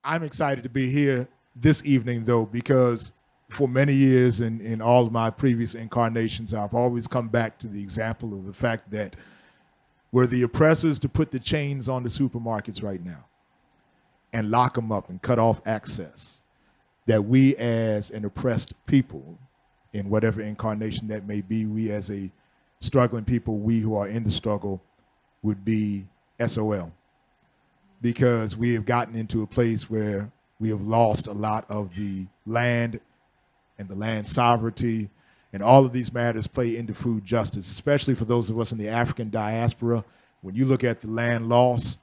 I'm excited to be here this evening, though, because for many years in all of my previous incarnations, I've always come back to the example of the fact that we're the oppressors to put the chains on the supermarkets right now and lock them up and cut off access, that we as an oppressed people, in whatever incarnation that may be, we as a struggling people, we who are in the struggle, would be SOL. Because we have gotten into a place where we have lost a lot of the land and the land sovereignty, and all of these matters play into food justice, especially for those of us in the African diaspora. When you look at the land loss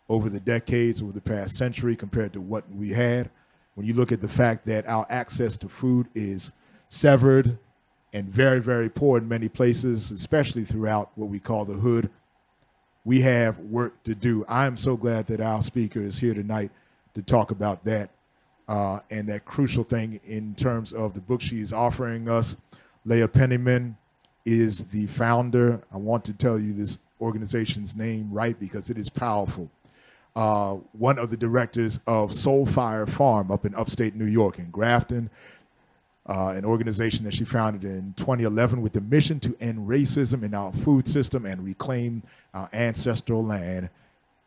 over the decades, over the past century, compared to what we had, when you look at the fact that our access to food is severed and very, very poor in many places, especially throughout what we call the hood, we have work to do. I'm so glad that our speaker is here tonight to talk about that and that crucial thing in terms of the book she is offering us. Leah Penniman is the founder. I want to tell you this organization's name right because it is powerful. One of the directors of Soulfire Farm up in upstate New York in Grafton, an organization that she founded in 2011 with the mission to end racism in our food system and reclaim our ancestral land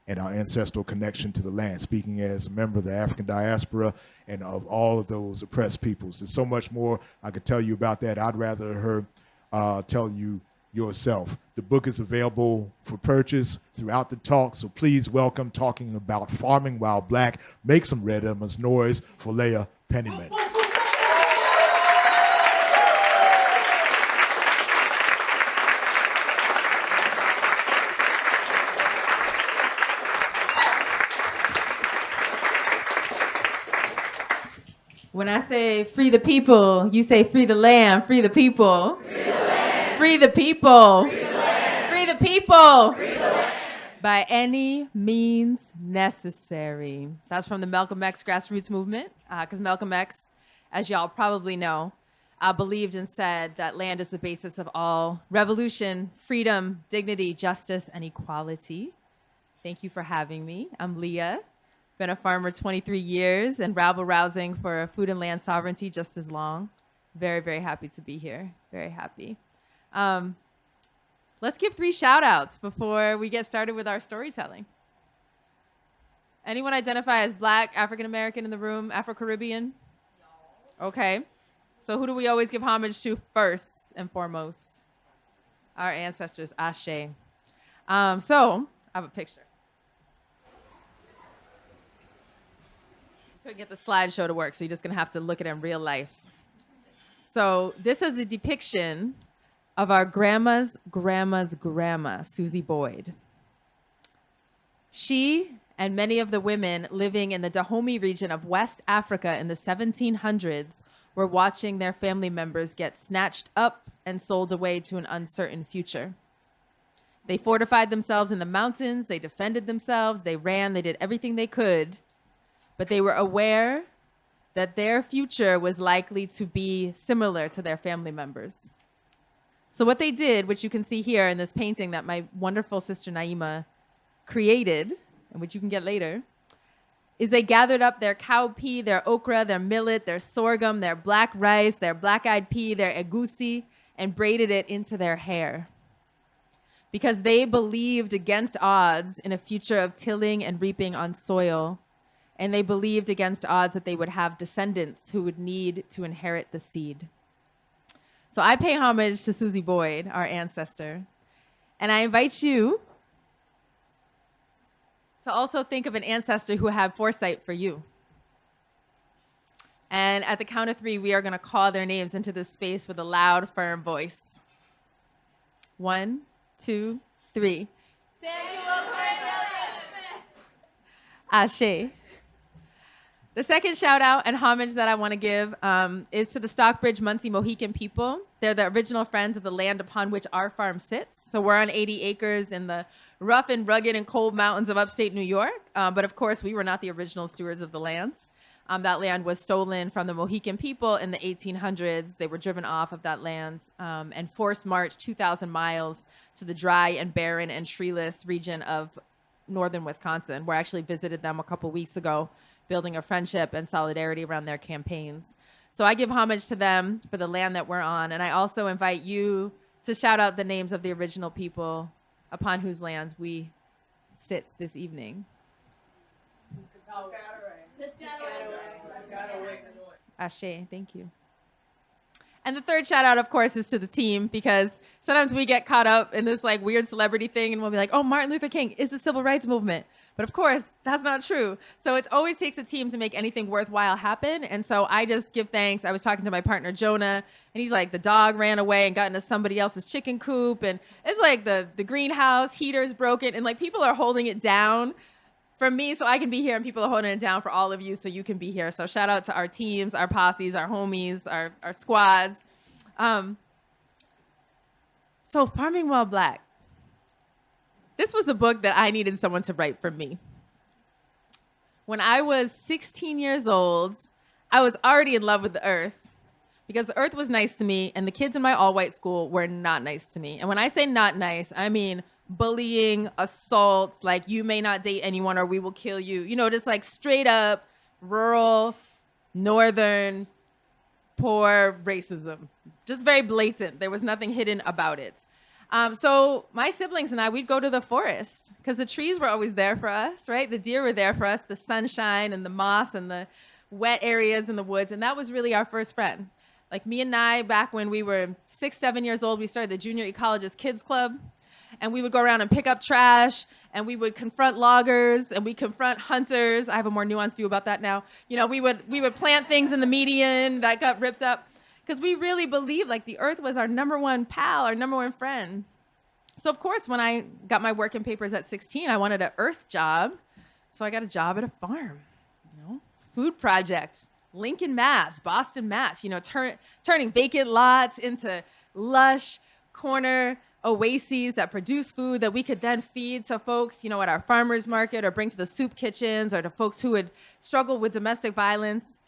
and our ancestral connection to the land, speaking as a member of the African diaspora and of all of those oppressed peoples. There's so much more I could tell you about that. I'd rather her tell you yourself. The book is available for purchase throughout the talk, so please welcome, talking about farming while Black. Make some red lemons noise for Leah Penniman. When I say free the people, you say free the land, free the people. Free the land. Free the people. Free the land. Free the people. Free the land. By any means necessary. That's from the Malcolm X grassroots movement, because Malcolm X, as y'all probably know, believed and said that land is the basis of all revolution, freedom, dignity, justice, and equality. Thank you for having me. I'm Leah. Been a farmer 23 years and rabble-rousing for food and land sovereignty just as long. Very, very happy to be here. Very happy. Let's give 3 shout-outs before we get started with our storytelling. Anyone identify as Black, African-American in the room, Afro-Caribbean? Okay. So who do we always give homage to first and foremost? Our ancestors, Ashe. So I have a picture. Couldn't get the slideshow to work, so you're just gonna have to look at it in real life. So this is a depiction of our grandma's grandma, Susie Boyd. She and many of the women living in the Dahomey region of West Africa in the 1700s were watching their family members get snatched up and sold away to an uncertain future. They fortified themselves in the mountains, they defended themselves, they ran, they did everything they could, but they were aware that their future was likely to be similar to their family members. So what they did, which you can see here in this painting that my wonderful sister Naima created, and which you can get later, is they gathered up their cowpea, their okra, their millet, their sorghum, their black rice, their black-eyed pea, their egusi, and braided it into their hair. Because they believed against odds in a future of tilling and reaping on soil, and they believed against odds that they would have descendants who would need to inherit the seed. So I pay homage to Susie Boyd, our ancestor, and I invite you to also think of an ancestor who had foresight for you. And at the count of 3, we are gonna call their names into this space with a loud, firm voice. 1, 2, 3. Samuel Smith. Ashe. The second shout out and homage that I want to give is to the Stockbridge Munsee Mohican people. They're the original friends of the land upon which our farm sits. So we're on 80 acres in the rough and rugged and cold mountains of upstate New York. But of course, we were not the original stewards of the lands. That land was stolen from the Mohican people in the 1800s. They were driven off of that land and forced marched 2,000 miles to the dry and barren and treeless region of northern Wisconsin, where I actually visited them a couple weeks ago building a friendship and solidarity around their campaigns. So I give homage to them for the land that we're on. And I also invite you to shout out the names of the original people upon whose lands we sit this evening. Ashe, thank you. And the third shout out, of course, is to the team, because sometimes we get caught up in this like weird celebrity thing and we'll be like, oh, Martin Luther King is the civil rights movement. But of course, that's not true. So it always takes a team to make anything worthwhile happen. And so I just give thanks. I was talking to my partner, Jonah, and he's like, the dog ran away and got into somebody else's chicken coop. And it's like the greenhouse heater's broken. And like people are holding it down for me so I can be here, and people are holding it down for all of you so you can be here. So shout out to our teams, our posses, our homies, our squads. So Farming While Black. This was a book that I needed someone to write for me. When I was 16 years old, I was already in love with the earth, because the earth was nice to me and the kids in my all-white school were not nice to me. And when I say not nice, I mean bullying, assaults, like you may not date anyone or we will kill you. You know, just like straight up rural, northern, poor racism. Just very blatant. There was nothing hidden about it. So my siblings and I, we'd go to the forest because the trees were always there for us, right? The deer were there for us, the sunshine and the moss and the wet areas in the woods. And that was really our first friend. Like me and I, back when we were 6, 7 years old, we started the Junior Ecologist Kids Club. And we would go around and pick up trash, and we would confront loggers, and we confront hunters. I have a more nuanced view about that now. You know, we would plant things in the median that got ripped up, because we really believed like the earth was our number one pal, our number one friend. So of course, when I got my working papers at 16, I wanted an earth job. So I got a job at a farm, you know, food project, Lincoln, Mass, Boston, Mass, you know, turning vacant lots into lush corner oases that produce food that we could then feed to folks, you know, at our farmers market, or bring to the soup kitchens, or to folks who would struggle with domestic violence.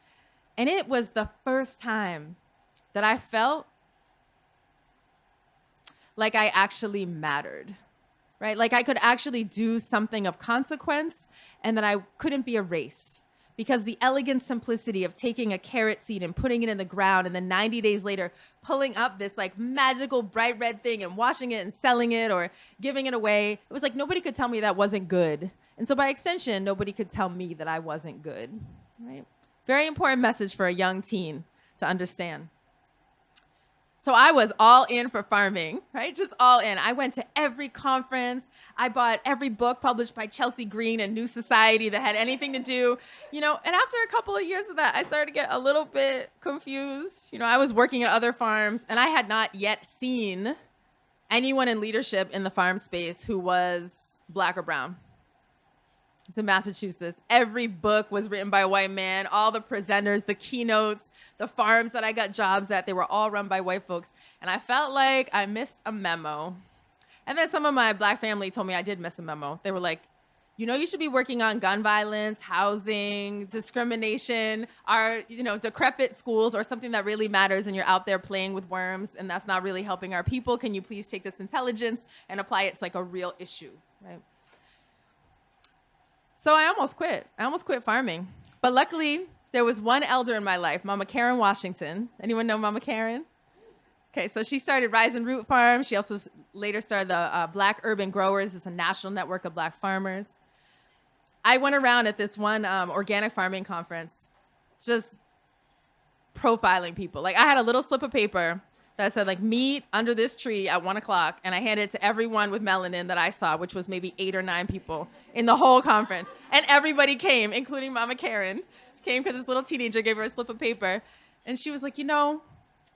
And it was the first time that I felt like I actually mattered, right? Like I could actually do something of consequence and that I couldn't be erased. Because the elegant simplicity of taking a carrot seed and putting it in the ground, and then 90 days later pulling up this like magical bright red thing and washing it and selling it or giving it away, it was like nobody could tell me that wasn't good. And so by extension, nobody could tell me that I wasn't good, right? Very important message for a young teen to understand. So I was all in for farming, right? Just all in. I went to every conference. I bought every book published by Chelsea Green and New Society that had anything to do, you know, and after a couple of years of that, I started to get a little bit confused. You know, I was working at other farms and I had not yet seen anyone in leadership in the farm space who was Black or brown. It's in Massachusetts. Every book was written by a white man. All the presenters, the keynotes, the farms that I got jobs at, they were all run by white folks. And I felt like I missed a memo. And then some of my Black family told me I did miss a memo. They were like, you know, you should be working on gun violence, housing, discrimination, our, you know, decrepit schools, or something that really matters, and you're out there playing with worms, and that's not really helping our people. Can you please take this intelligence and apply it to like a real issue, right? So I almost quit. I almost quit farming. But luckily, there was one elder in my life, Mama Karen Washington. Anyone know Mama Karen? Okay, so she started Rise and Root Farm. She also later started the Black Urban Growers. It's a national network of Black farmers. I went around at this one organic farming conference just profiling people. Like I had a little slip of paper that said like meet under this tree at 1:00, and I handed it to everyone with melanin that I saw, which was maybe 8 or 9 people in the whole conference. And everybody came, including Mama Karen. She came because this little teenager gave her a slip of paper. And she was like, you know,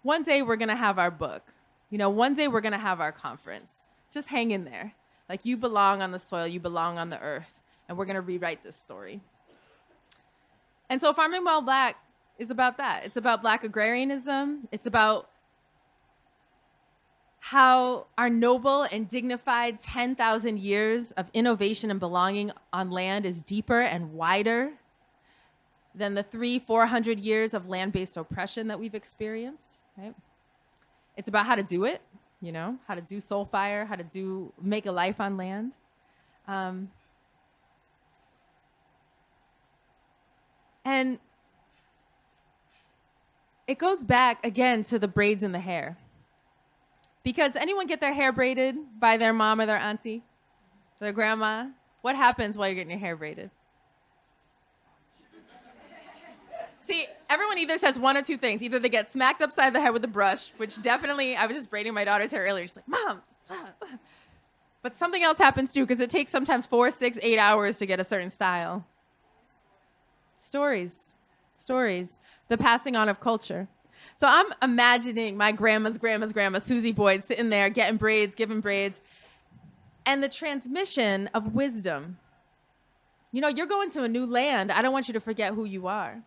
one day we're gonna have our book. You know, one day we're gonna have our conference. Just hang in there. Like you belong on the soil, you belong on the earth, and we're gonna rewrite this story. And so Farming While Black is about that. It's about Black agrarianism. It's about how our noble and dignified 10,000 years of innovation and belonging on land is deeper and wider than the 300-400 years of land-based oppression that we've experienced, right? It's about how to do it, you know, how to do Soulfire, how to make a life on land. And it goes back again to the braids in the hair. Because anyone get their hair braided by their mom or their auntie, their grandma? What happens while you're getting your hair braided? See, everyone either says one or two things. Either they get smacked upside the head with a brush, which definitely, I was just braiding my daughter's hair earlier. She's like, Mom. But something else happens too, because it takes sometimes 4, 6, 8 hours to get a certain style. Stories. The passing on of culture. So I'm imagining my grandma's grandma, Susie Boyd, sitting there getting braids, giving braids, and the transmission of wisdom. You know, you're going to a new land. I don't want you to forget who you are.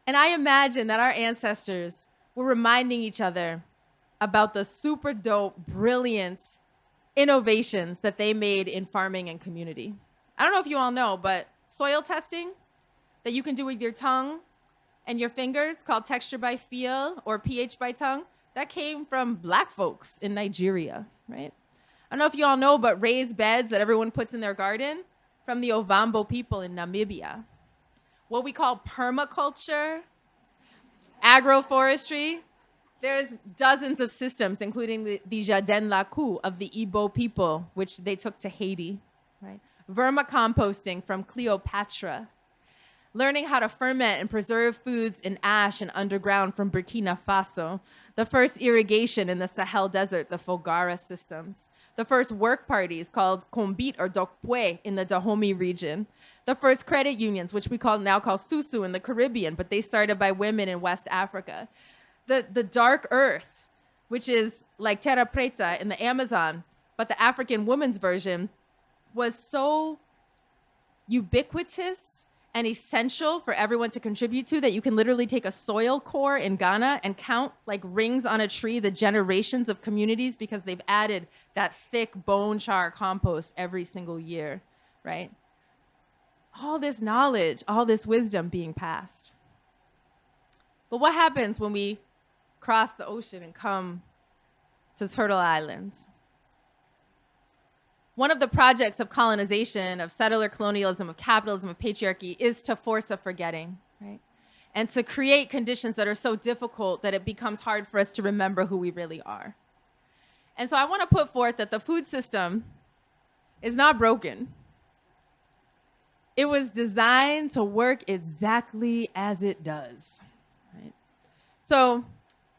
And I imagine that our ancestors were reminding each other about the super dope, brilliant innovations that they made in farming and community. I don't know if you all know, but soil testing that you can do with your tongue and your fingers, called texture by feel or pH by tongue, that came from Black folks in Nigeria, right? I don't know if you all know, but raised beds that everyone puts in their garden, from the Ovambo people in Namibia. What we call permaculture, agroforestry. There's dozens of systems, including the Jardin Lakou of the Igbo people, which they took to Haiti, right? Vermicomposting from Cleopatra. Learning how to ferment and preserve foods in ash and underground from Burkina Faso. The first irrigation in the Sahel Desert, the Fogara systems. The first work parties called Kombit or Dokpwe in the Dahomey region. The first credit unions, which we now call Susu in the Caribbean, but they started by women in West Africa. The dark earth, which is like Terra Preta in the Amazon, but the African woman's version was so ubiquitous and essential for everyone to contribute to that you can literally take a soil core in Ghana and count like rings on a tree the generations of communities, because they've added that thick bone char compost every single year, right? All this knowledge, all this wisdom being passed. But what happens when we cross the ocean and come to Turtle Islands? One of the projects of colonization, of settler colonialism, of capitalism, of patriarchy is to force a forgetting, right? And to create conditions that are so difficult that it becomes hard for us to remember who we really are. And so I want to put forth that the food system is not broken. It was designed to work exactly as it does, right? So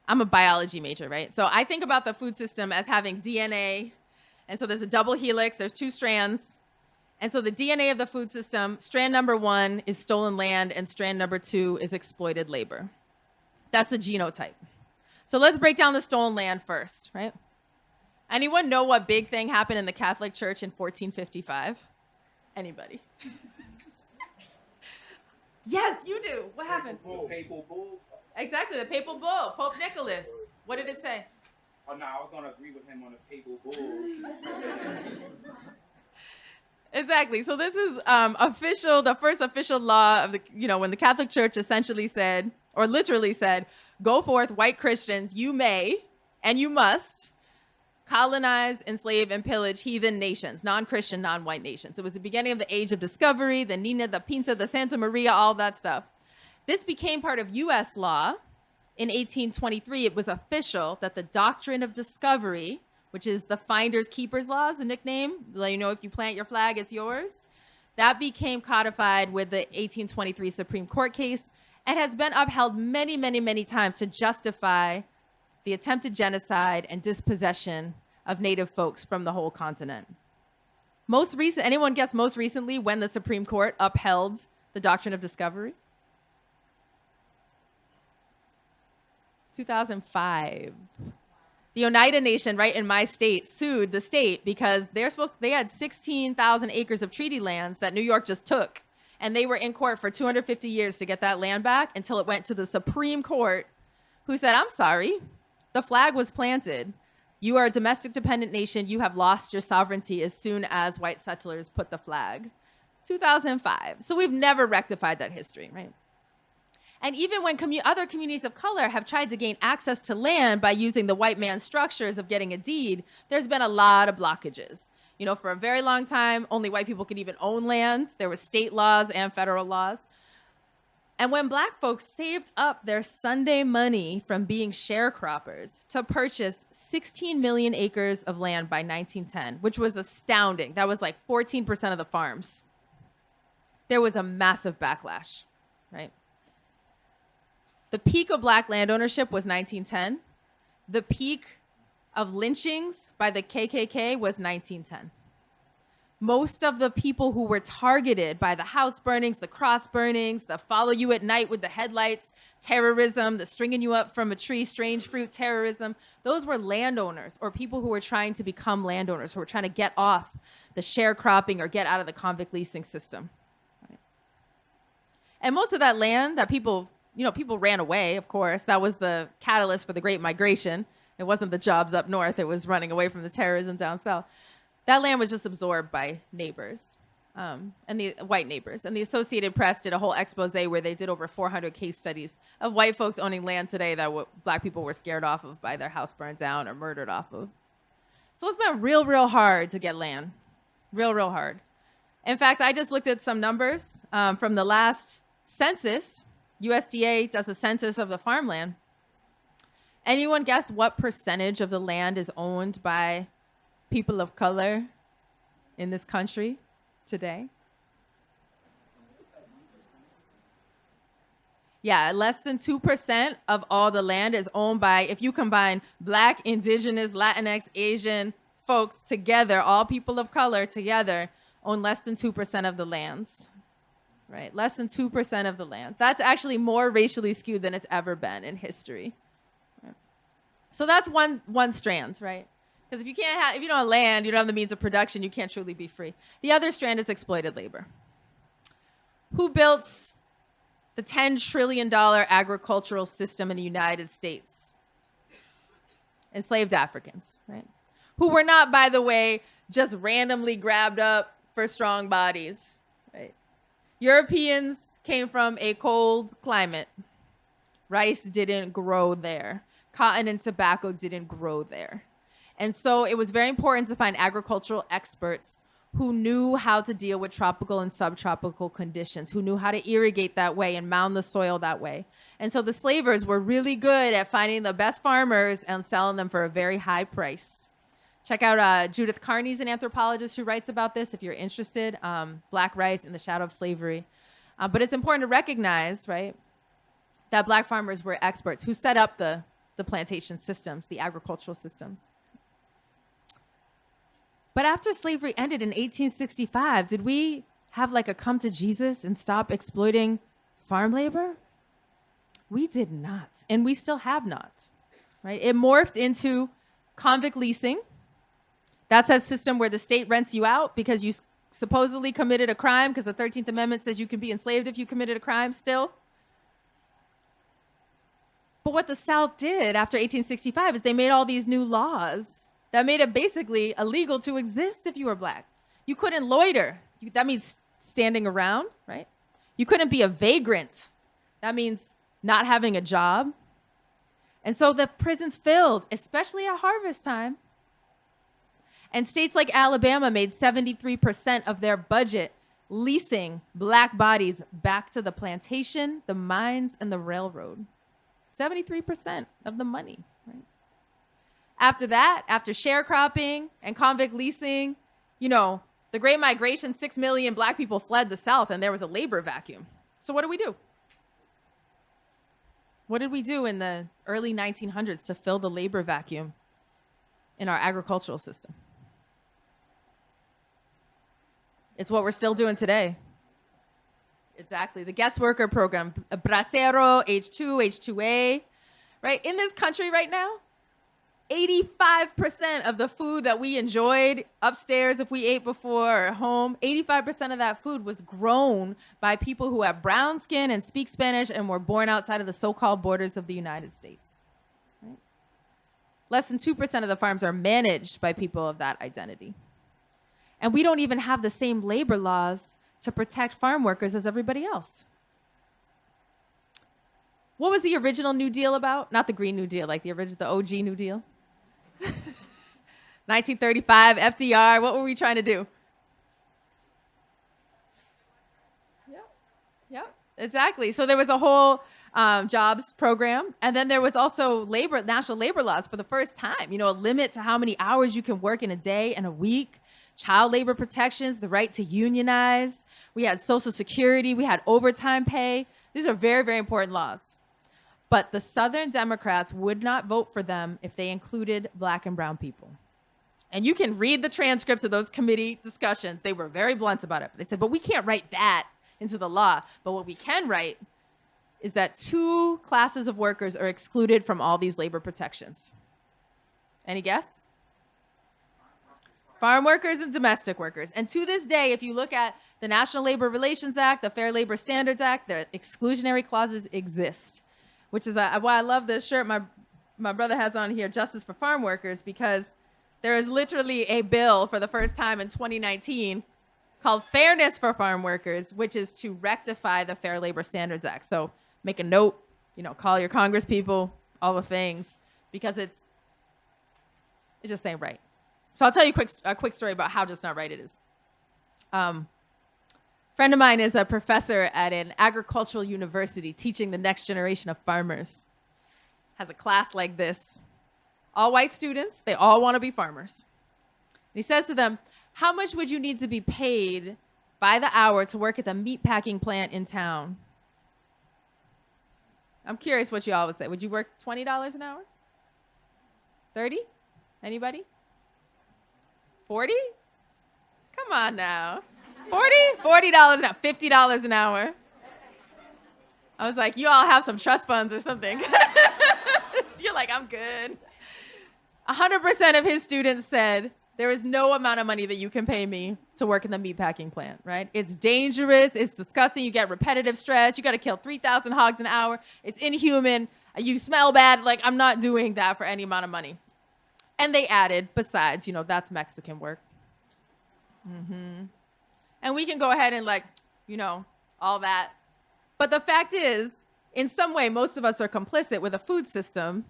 I'm a biology major, right? So I think about the food system as having DNA. And so there's a double helix, there's 2 strands. And so the DNA of the food system, strand number 1 is stolen land and strand number 2 is exploited labor. That's the genotype. So let's break down the stolen land first, right? Anyone know what big thing happened in the Catholic Church in 1455? Anybody? Yes, you do. What happened? Papal bull. Exactly, the papal bull, Pope Nicholas. What did it say? Oh no, I was gonna agree with him on the papal bulls. Exactly. So this is the first official law of when the Catholic Church essentially said, or literally said, go forth, white Christians, you may and you must colonize, enslave, and pillage heathen nations, non-Christian, non-white nations. It was the beginning of the age of discovery, the Nina, the Pinta, the Santa Maria, all that stuff. This became part of U.S. law. In 1823, it was official that the doctrine of discovery, which is the finders keepers laws, the nickname, let you know if you plant your flag, it's yours. That became codified with the 1823 Supreme Court case and has been upheld many, many, many times to justify the attempted genocide and dispossession of Native folks from the whole continent. Anyone guess most recently when the Supreme Court upheld the doctrine of discovery? 2005. The Oneida Nation, right in my state, sued the state because they had 16,000 acres of treaty lands that New York just took. And they were in court for 250 years to get that land back until it went to the Supreme Court, who said, I'm sorry, the flag was planted. You are a domestic dependent nation. You have lost your sovereignty as soon as white settlers put the flag. 2005. So we've never rectified that history, right? And even when other communities of color have tried to gain access to land by using the white man's structures of getting a deed, there's been a lot of blockages. You know, for a very long time, only white people could even own lands. There were state laws and federal laws. And when Black folks saved up their Sunday money from being sharecroppers to purchase 16 million acres of land by 1910, which was astounding. That was like 14% of the farms. There was a massive backlash, right? The peak of Black land ownership was 1910. The peak of lynchings by the KKK was 1910. Most of the people who were targeted by the house burnings, the cross burnings, the follow you at night with the headlights, terrorism, the stringing you up from a tree, strange fruit terrorism, those were landowners or people who were trying to become landowners, who were trying to get off the sharecropping or get out of the convict leasing system. Right? And most of that land that people ran away, of course. That was the catalyst for the Great Migration. It wasn't the jobs up north. It was running away from the terrorism down south. That land was just absorbed by neighbors, and the white neighbors. And the Associated Press did a whole expose where they did over 400 case studies of white folks owning land today that Black people were scared off of by their house burned down or murdered off of. So it's been real, real hard to get land. Real, real hard. In fact, I just looked at some numbers from the last census. USDA does a census of the farmland. Anyone guess what percentage of the land is owned by people of color in this country today? Yeah, less than 2% of all the land is owned by, if you combine Black, Indigenous, Latinx, Asian folks together, all people of color together, own less than 2% of the lands, right? Less than 2% of the land. That's actually more racially skewed than it's ever been in history. Right? So that's one strand, right? Because if you don't have land, you don't have the means of production, you can't truly be free. The other strand is exploited labor. Who built the $10 trillion agricultural system in the United States? Enslaved Africans, right? Who were not, by the way, just randomly grabbed up for strong bodies, right? Europeans came from a cold climate. Rice didn't grow there. Cotton and tobacco didn't grow there. And so it was very important to find agricultural experts who knew how to deal with tropical and subtropical conditions, who knew how to irrigate that way and mound the soil that way. And so the slavers were really good at finding the best farmers and selling them for a very high price. Check out Judith Carney's an anthropologist who writes about this if you're interested, Black Rice in the Shadow of Slavery. But it's important to recognize, right, that Black farmers were experts who set up the plantation systems, the agricultural systems. But after slavery ended in 1865, did we have like a come to Jesus and stop exploiting farm labor? We did not, and we still have not, right? It morphed into convict leasing. That's that system where the state rents you out because you supposedly committed a crime, because the 13th Amendment says you can be enslaved if you committed a crime still. But what the South did after 1865 is they made all these new laws that made it basically illegal to exist if you were Black. You couldn't loiter. That means standing around, right? You couldn't be a vagrant. That means not having a job. And so the prisons filled, especially at harvest time. And states like Alabama made 73% of their budget leasing Black bodies back to the plantation, the mines, and the railroad. 73% of the money, right? After that, after sharecropping and convict leasing, the Great Migration, 6 million Black people fled the South and there was a labor vacuum. So what do we do? What did we do in the early 1900s to fill the labor vacuum in our agricultural system? It's what we're still doing today. Exactly. The guest worker program, Bracero, H2, H2A, right? In this country right now, 85% of the food that we enjoyed upstairs if we ate before or at home, 85% of that food was grown by people who have brown skin and speak Spanish and were born outside of the so-called borders of the United States. Right? Less than 2% of the farms are managed by people of that identity. And we don't even have the same labor laws to protect farm workers as everybody else. What was the original New Deal about? Not the Green New Deal, like the OG New Deal. 1935, FDR, what were we trying to do? Yep. Exactly. So there was a whole jobs program. And then there was also national labor laws for the first time, a limit to how many hours you can work in a day and a week, child labor protections, the right to unionize. We had Social Security. We had overtime pay. These are very, very important laws. But the Southern Democrats would not vote for them if they included Black and brown people. And you can read the transcripts of those committee discussions. They were very blunt about it. They said, but we can't write that into the law. But what we can write is that 2 classes of workers are excluded from all these labor protections. Any guess? Farm workers and domestic workers. And to this day, if you look at the National Labor Relations Act, the Fair Labor Standards Act, the exclusionary clauses exist, which is why I love this shirt my brother has on here, Justice for Farm Workers, because there is literally a bill for the first time in 2019 called Fairness for Farm Workers, which is to rectify the Fair Labor Standards Act. So make a note, call your Congress people, all the things, because it just ain't right. So I'll tell you a quick story about how just not right it is. Friend of mine is a professor at an agricultural university teaching the next generation of farmers. Has a class like this. All white students, they all want to be farmers. And he says to them, how much would you need to be paid by the hour to work at the meatpacking plant in town? I'm curious what you all would say. Would you work $20 an hour? 30? Anybody? 40? Come on now. 40? $40 an hour, $50 an hour. I was like, you all have some trust funds or something. You're like, I'm good. 100% of his students said, there is no amount of money that you can pay me to work in the meatpacking plant, right? It's dangerous. It's disgusting. You get repetitive stress. You got to kill 3,000 hogs an hour. It's inhuman. You smell bad. Like, I'm not doing that for any amount of money. And they added, besides, that's Mexican work. Mm-hmm. And we can go ahead and all that. But the fact is, in some way, most of us are complicit with a food system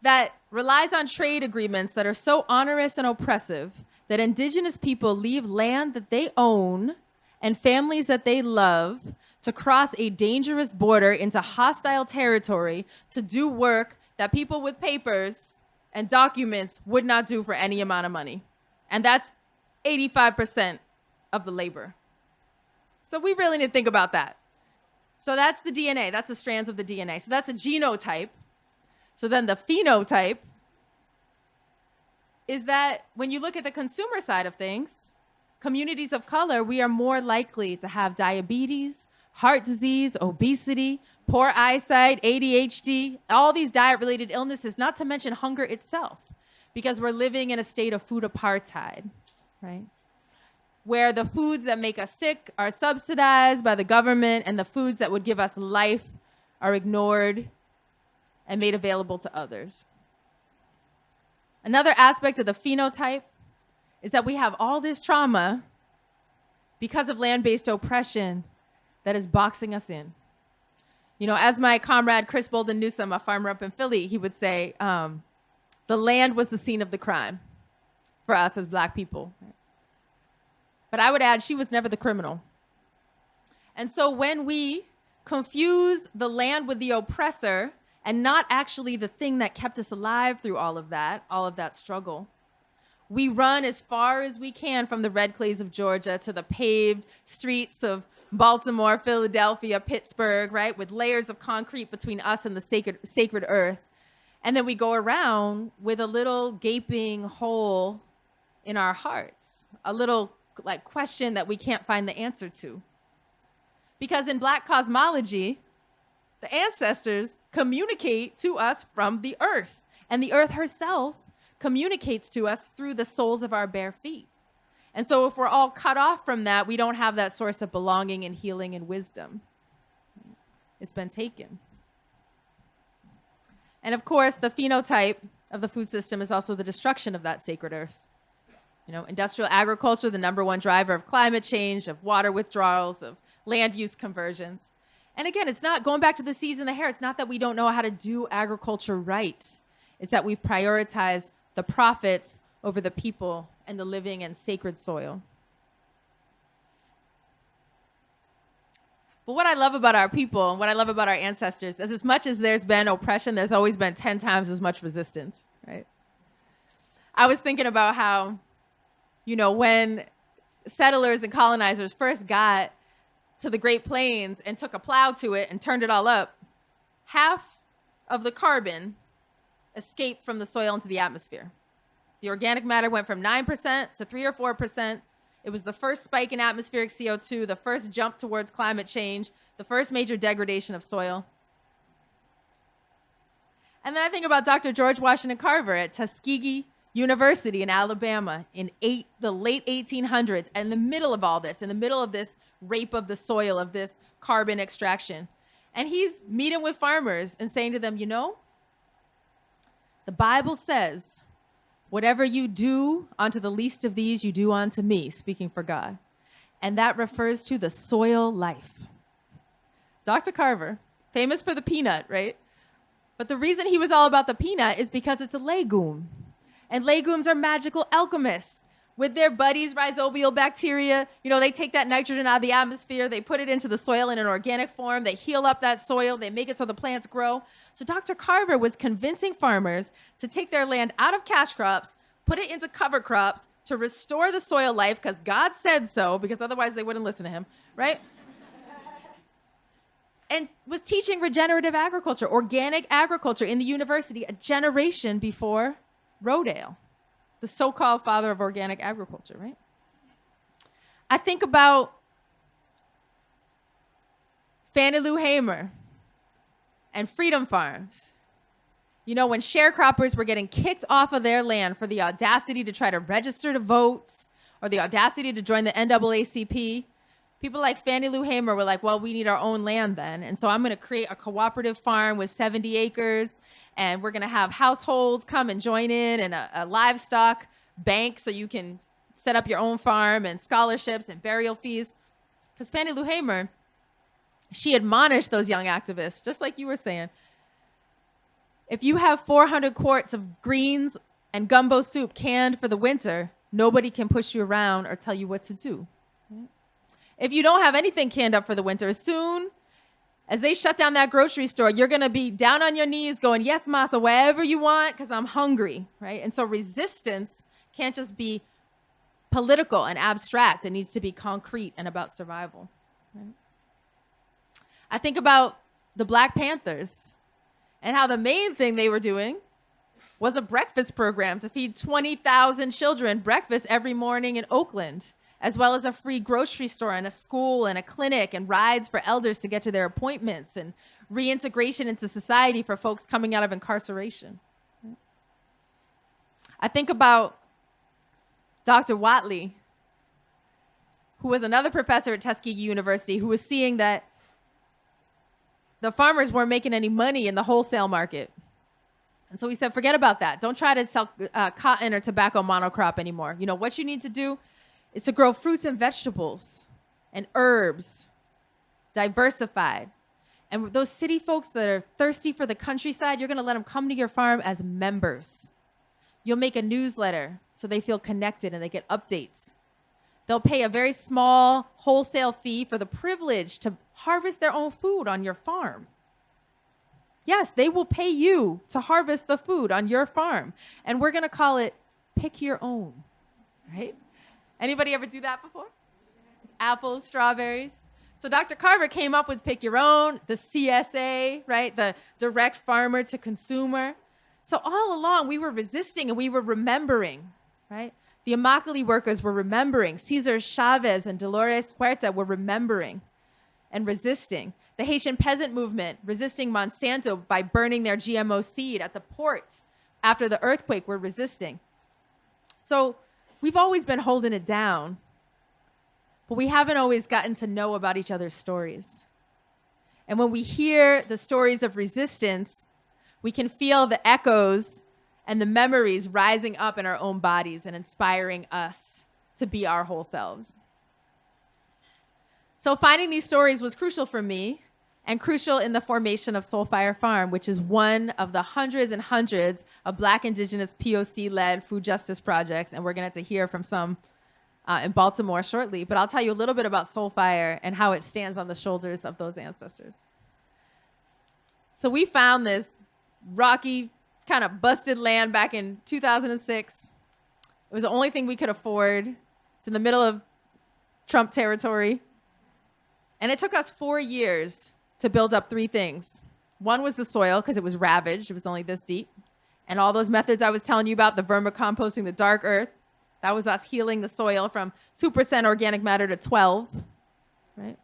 that relies on trade agreements that are so onerous and oppressive that indigenous people leave land that they own and families that they love to cross a dangerous border into hostile territory to do work that people with papers and documents would not do for any amount of money. And that's 85% of the labor. So we really need to think about that. So that's the DNA. That's the strands of the DNA. So that's a genotype. So then the phenotype is that when you look at the consumer side of things, communities of color, we are more likely to have diabetes, heart disease, obesity, poor eyesight, ADHD, all these diet-related illnesses, not to mention hunger itself, because we're living in a state of food apartheid, right? Where the foods that make us sick are subsidized by the government and the foods that would give us life are ignored and made available to others. Another aspect of the phenotype is that we have all this trauma because of land-based oppression that is boxing us in. As my comrade Chris Bolden Newsom, a farmer up in Philly, he would say, the land was the scene of the crime for us as Black people. But I would add, she was never the criminal. And so when we confuse the land with the oppressor and not actually the thing that kept us alive through all of that struggle, we run as far as we can from the red clays of Georgia to the paved streets of Baltimore, Philadelphia, Pittsburgh, right, with layers of concrete between us and the sacred earth. And then we go around with a little gaping hole in our hearts, a little question that we can't find the answer to. Because in Black cosmology, the ancestors communicate to us from the earth, and the earth herself communicates to us through the soles of our bare feet. And so if we're all cut off from that, we don't have that source of belonging and healing and wisdom. It's been taken. And of course, the phenotype of the food system is also the destruction of that sacred earth. Industrial agriculture, the #1 driver of climate change, of water withdrawals, of land use conversions. And again, it's not going back to the seas and the hair. It's not that we don't know how to do agriculture right. It's that we've prioritized the profits over the people and the living and sacred soil. But what I love about our people and what I love about our ancestors is as much as there's been oppression, there's always been 10 times as much resistance, right? I was thinking about how, when settlers and colonizers first got to the Great Plains and took a plow to it and turned it all up, half of the carbon escaped from the soil into the atmosphere. The organic matter went from 9% to 3 or 4%. It was the first spike in atmospheric CO2, the first jump towards climate change, the first major degradation of soil. And then I think about Dr. George Washington Carver at Tuskegee University in Alabama in the late 1800s, and in the middle of all this, in the middle of this rape of the soil, of this carbon extraction. And he's meeting with farmers and saying to them, the Bible says, whatever you do unto the least of these, you do unto me, speaking for God. And that refers to the soil life. Dr. Carver, famous for the peanut, right? But the reason he was all about the peanut is because it's a legume. And legumes are magical alchemists. With their buddies, rhizobial bacteria, they take that nitrogen out of the atmosphere, they put it into the soil in an organic form, they heal up that soil, they make it so the plants grow. So Dr. Carver was convincing farmers to take their land out of cash crops, put it into cover crops to restore the soil life, because God said so, because otherwise they wouldn't listen to him, right? And was teaching regenerative agriculture, organic agriculture in the university a generation before Rodale, the so-called father of organic agriculture, right? I think about Fannie Lou Hamer and Freedom Farms. When sharecroppers were getting kicked off of their land for the audacity to try to register to vote or the audacity to join the NAACP, people like Fannie Lou Hamer were like, well, we need our own land then. And so I'm going to create a cooperative farm with 70 acres. And we're going to have households come and join in, and a livestock bank so you can set up your own farm, and scholarships and burial fees. Because Fannie Lou Hamer, she admonished those young activists, just like you were saying. If you have 400 quarts of greens and gumbo soup canned for the winter, nobody can push you around or tell you what to do. If you don't have anything canned up for the winter, as soon as they shut down that grocery store, you're going to be down on your knees going, yes, massa, whatever you want, because I'm hungry, right? And so resistance can't just be political and abstract. It needs to be concrete and about survival. Right? I think about the Black Panthers and how the main thing they were doing was a breakfast program to feed 20,000 children breakfast every morning in Oakland, as well as a free grocery store and a school and a clinic and rides for elders to get to their appointments and reintegration into society for folks coming out of incarceration. I think about Dr. Watley, who was another professor at Tuskegee University, who was seeing that the farmers weren't making any money in the wholesale market. And so he said, forget about that. Don't try to sell cotton or tobacco monocrop anymore. What you need to do is to grow fruits and vegetables and herbs, diversified. And those city folks that are thirsty for the countryside, you're going to let them come to your farm as members. You'll make a newsletter so they feel connected and they get updates. They'll pay a very small wholesale fee for the privilege to harvest their own food on your farm. Yes, they will pay you to harvest the food on your farm. And we're going to call it pick your own, right? Anybody ever do that before? Apples, strawberries. So Dr. Carver came up with pick your own, the CSA, right? The direct farmer to consumer. So all along we were resisting and we were remembering, right? The Immokalee workers were remembering. Cesar Chavez and Dolores Huerta were remembering and resisting. The Haitian peasant movement resisting Monsanto by burning their GMO seed at the ports after the earthquake were resisting. So we've always been holding it down, but we haven't always gotten to know about each other's stories. And when we hear the stories of resistance, we can feel the echoes and the memories rising up in our own bodies and inspiring us to be our whole selves. So finding these stories was crucial for me and crucial in the formation of Soulfire Farm, which is one of the hundreds and hundreds of Black, Indigenous, POC-led food justice projects. And we're going to have to hear from some in Baltimore shortly. But I'll tell you a little bit about Soulfire and how it stands on the shoulders of those ancestors. So we found this rocky, kind of busted land back in 2006. It was the only thing we could afford. It's in the middle of Trump territory. And it took us 4 years to build up 3 things. One was the soil, because it was ravaged. It was only this deep. And all those methods I was telling you about, the vermicomposting, the dark earth, that was us healing the soil from 2% organic matter to 12, right?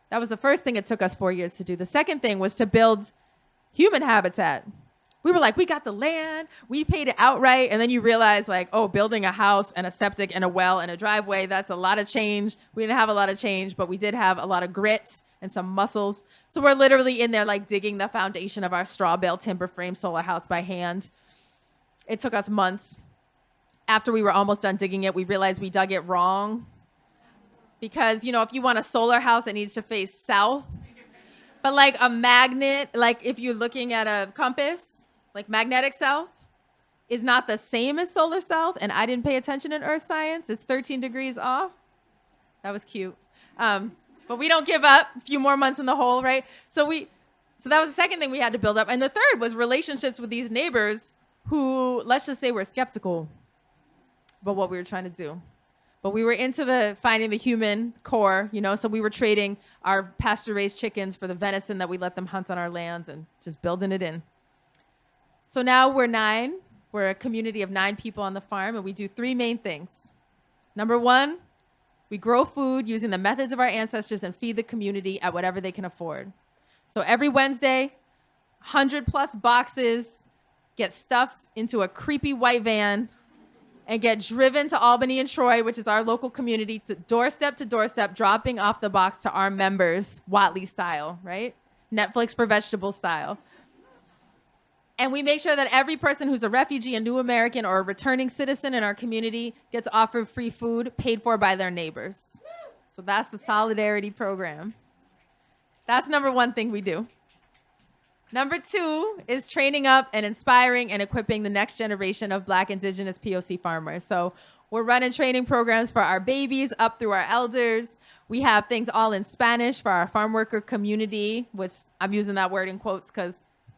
That was the first thing it took us 4 years to do. The second thing was to build human habitat. We were like, we got the land, we paid it outright, and then you realize like, oh, building a house and a septic and a well and a driveway, that's a lot of change. We didn't have a lot of change, but we did have a lot of grit and some muscles. So we're literally in there like digging the foundation of our straw bale timber frame solar house by hand. It took us months. After we were almost done digging it, we realized we dug it wrong. Because, you know, if you want a solar house, it needs to face south. But like a magnet, like if you're looking at a compass, like magnetic south is not the same as solar south. And I didn't pay attention in earth science. It's 13 degrees off. That was cute. But we don't give up. A few more months in the hole, right? So that was the second thing we had to build up. And the third was relationships with these neighbors who, let's just say, were skeptical about what we were trying to do. But we were into finding the human core, you know, so we were trading our pasture-raised chickens for the venison that we let them hunt on our lands and just building it in. So now we're 9. We're a community of 9 people on the farm, and we do 3 main things. Number 1, we grow food using the methods of our ancestors and feed the community at whatever they can afford. So every Wednesday, 100+ boxes get stuffed into a creepy white van and get driven to Albany and Troy, which is our local community, to doorstep, dropping off the box to our members, Watley style, right? Netflix for vegetable style. And we make sure that every person who's a refugee, a new American, or a returning citizen in our community gets offered free food paid for by their neighbors. So that's the Solidarity program. That's number 1 thing we do. Number 2 is training up and inspiring and equipping the next generation of Black, Indigenous, POC farmers. So we're running training programs for our babies up through our elders. We have things all in Spanish for our farm worker community, which I'm using that word in quotes because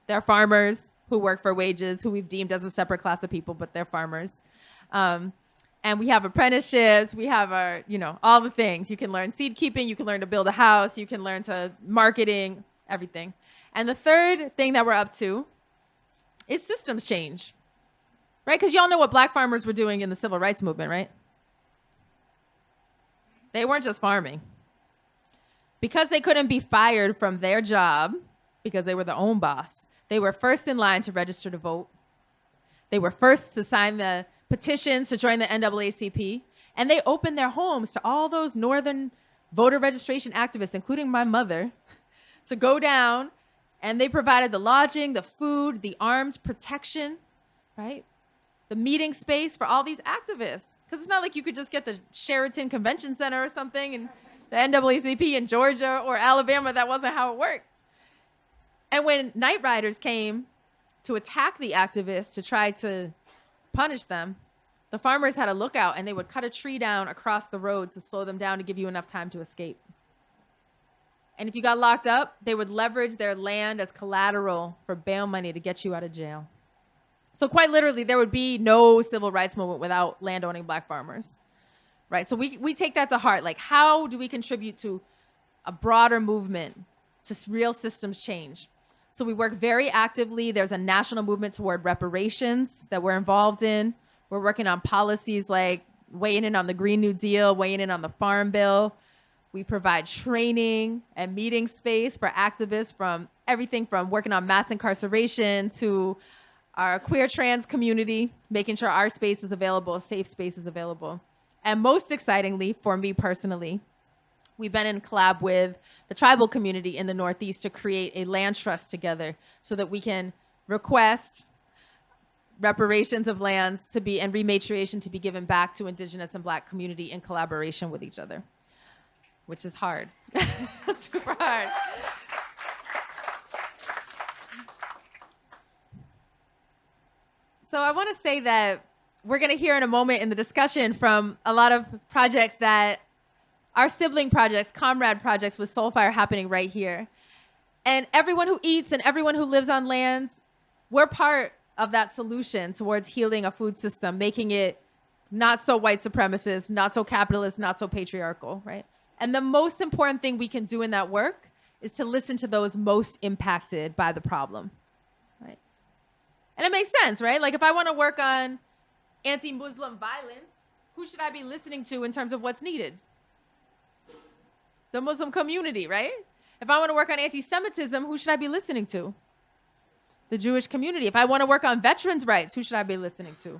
they're farmers who work for wages, who we've deemed as a separate class of people, but they're farmers. And we have apprenticeships. We have our, you know, all the things. You can learn seed keeping. You can learn to build a house. You can learn to marketing, everything. And the third thing that we're up to is systems change, right? Because y'all know what Black farmers were doing in the civil rights movement, right? They weren't just farming. Because they couldn't be fired from their job because they were their own boss, they were first in line to register to vote. They were first to sign the petitions to join the NAACP. And they opened their homes to all those northern voter registration activists, including my mother, to go down. And they provided the lodging, the food, the armed protection, right? The meeting space for all these activists. Because it's not like you could just get the Sheraton Convention Center or something in the NAACP in Georgia or Alabama. That wasn't how it worked. And when night riders came to attack the activists to try to punish them, the farmers had a lookout and they would cut a tree down across the road to slow them down to give you enough time to escape. And if you got locked up, they would leverage their land as collateral for bail money to get you out of jail. So quite literally, there would be no civil rights movement without landowning Black farmers, right? So we take that to heart. Like, how do we contribute to a broader movement, to real systems change? So we work very actively. There's a national movement toward reparations that we're involved in. We're working on policies like weighing in on the Green New Deal, weighing in on the Farm Bill. We provide training and meeting space for activists from everything from working on mass incarceration to our queer trans community, making sure our space is available, safe space is available. And most excitingly, for me personally, we've been in collab with the tribal community in the Northeast to create a land trust together so that we can request reparations of lands to be and rematriation to be given back to Indigenous and Black community in collaboration with each other, which is hard, super hard. So I want to say that we're going to hear in a moment in the discussion from a lot of projects that are sibling projects, comrade projects with Soulfire happening right here. And everyone who eats and everyone who lives on lands, we're part of that solution towards healing a food system, making it not so white supremacist, not so capitalist, not so patriarchal, right? And the most important thing we can do in that work is to listen to those most impacted by the problem, right? And it makes sense, right? Like if I want to work on anti-Muslim violence, who should I be listening to in terms of what's needed? The Muslim community, right? If I want to work on anti-Semitism, who should I be listening to? The Jewish community. If I want to work on veterans' rights, who should I be listening to?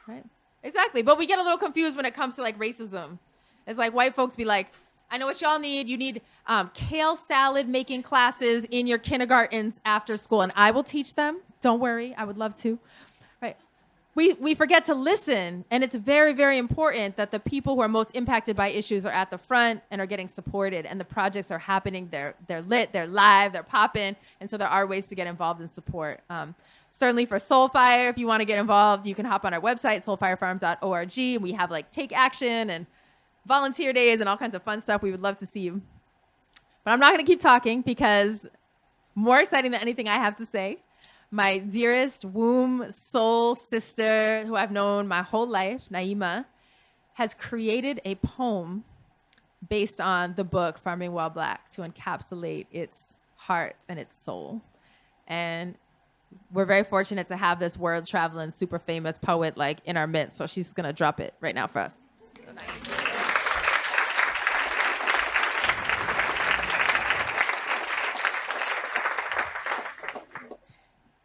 Right? Exactly. But we get a little confused when it comes to like racism. It's like white folks be like, I know what y'all need. You need kale salad making classes in your kindergartens after school, and I will teach them. Don't worry, I would love to. Right? We forget to listen, and it's very, very important that the people who are most impacted by issues are at the front and are getting supported, and the projects are happening. They're lit, they're live, they're popping, and so there are ways to get involved and support. Certainly for Soulfire, if you want to get involved, you can hop on our website, soulfirefarm.org, and we have like take action and volunteer days and all kinds of fun stuff. We would love to see you. But I'm not going to keep talking because more exciting than anything I have to say, my dearest womb soul sister who I've known my whole life, Naima, has created a poem based on the book Farming While Black to encapsulate its heart and its soul. And we're very fortunate to have this world traveling, super famous poet like in our midst. So she's going to drop it right now for us. So nice.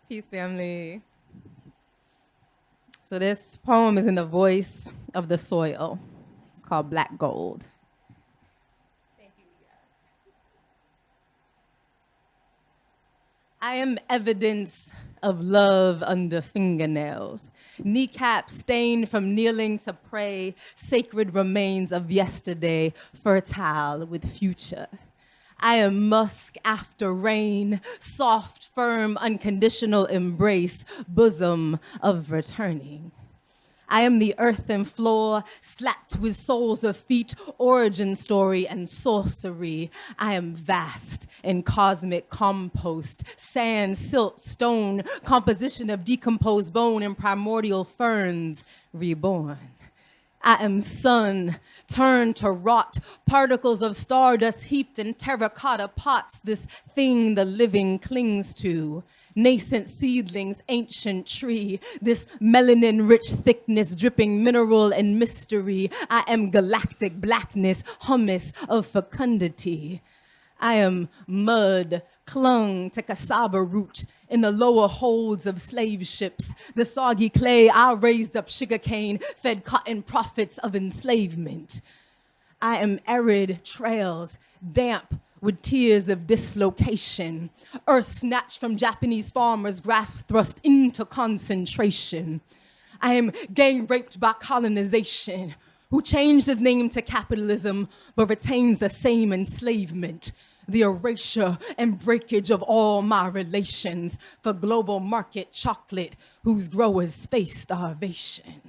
Peace, family. So this poem is in the voice of the soil. It's called Black Gold. Thank you, Leah. I am evidence of love under fingernails, kneecaps stained from kneeling to pray, sacred remains of yesterday, fertile with future. I am musk after rain, soft, firm, unconditional embrace, bosom of returning. I am the earthen floor, slapped with soles of feet, origin story and sorcery. I am vast in cosmic compost, sand, silt, stone, composition of decomposed bone and primordial ferns reborn. I am sun, turned to rot, particles of stardust heaped in terracotta pots, this thing the living clings to. Nascent seedlings, ancient tree, this melanin-rich thickness, dripping mineral and mystery. I am galactic blackness, hummus of fecundity. I am mud, clung to cassava root in the lower holds of slave ships. The soggy clay I raised up sugarcane, fed cotton profits of enslavement. I am arid trails, damp with tears of dislocation. Earth snatched from Japanese farmers, grass thrust into concentration. I am gang raped by colonization, who changed its name to capitalism, but retains the same enslavement. The erasure and breakage of all my relations for global market chocolate whose growers face starvation.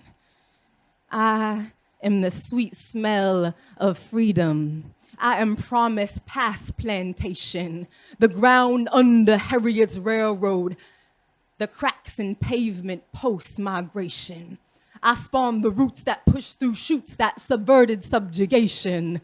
I am the sweet smell of freedom. I am promised past plantation, the ground under Harriet's railroad, the cracks in pavement post-migration. I spawned the roots that pushed through shoots that subverted subjugation.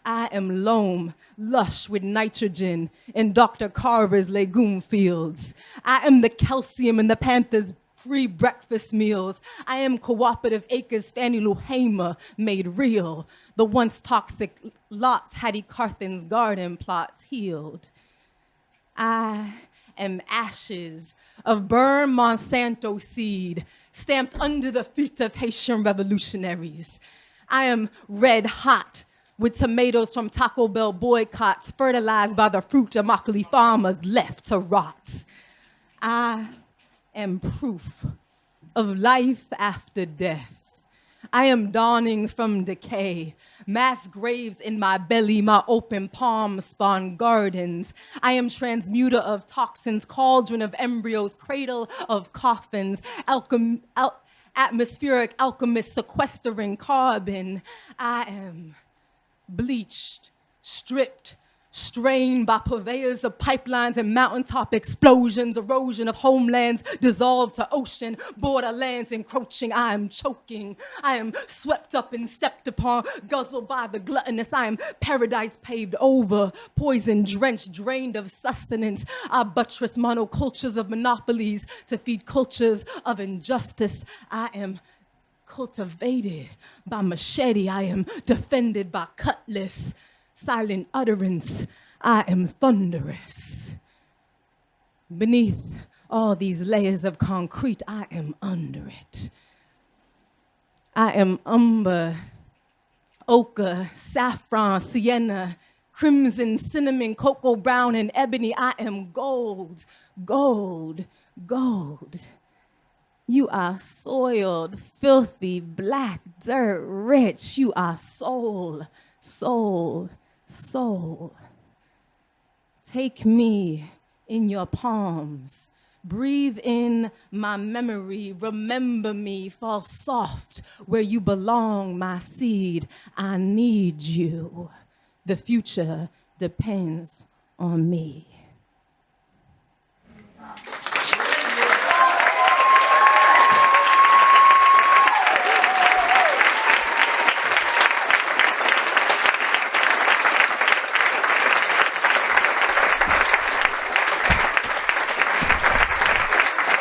I am loam, lush with nitrogen in Dr. Carver's legume fields. I am the calcium in the Panthers' free breakfast meals. I am cooperative acres Fannie Lou Hamer made real. The once toxic lots Hattie Carthen's garden plots healed. I am ashes of burned Monsanto seed stamped under the feet of Haitian revolutionaries. I am red hot with tomatoes from Taco Bell boycotts fertilized by the fruit Immokalee farmers left to rot. I am proof of life after death. I am dawning from decay, mass graves in my belly, my open palms spawn gardens. I am transmuter of toxins, cauldron of embryos, cradle of coffins, atmospheric alchemist sequestering carbon. I am bleached, stripped, strained by purveyors of pipelines and mountaintop explosions, erosion of homelands dissolved to ocean, borderlands encroaching. I am choking. I am swept up and stepped upon, guzzled by the gluttonous. I am paradise paved over, poison drenched, drained of sustenance. I buttress monocultures of monopolies to feed cultures of injustice. I am cultivated by machete. I am defended by cutlass. Silent utterance, I am thunderous. Beneath all these layers of concrete, I am under it. I am umber, ochre, saffron, sienna, crimson, cinnamon, cocoa brown, and ebony. I am gold, gold, gold. You are soiled, filthy, black, dirt, rich. You are soul, soul, soul. Take me in your palms. Breathe in my memory. Remember me. Fall soft where you belong, my seed. I need you. The future depends on me.